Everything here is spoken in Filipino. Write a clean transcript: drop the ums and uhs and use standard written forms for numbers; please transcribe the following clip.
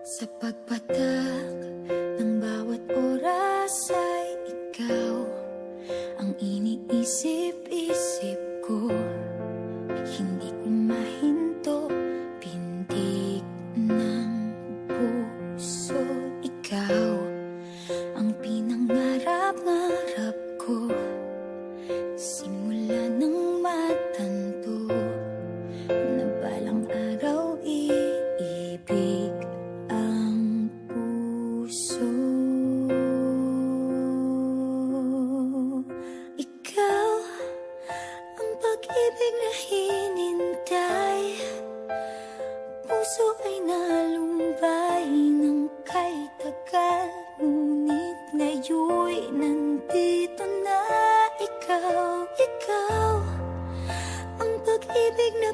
Sa pagpatak ng bawat oras ay ikaw ang iniisip-isip ko. Hindi ko mahinto, pintig ng puso. Ikaw ang pinangarap-ngarap ko, simula ng matanto na balang araw iibig ang puso. Ikaw ang pag-ibig na hinintay, puso ay nalumbay ng kay tagal, ngunit ngayon'y nandito na ikaw. Ikaw ang pag-ibig na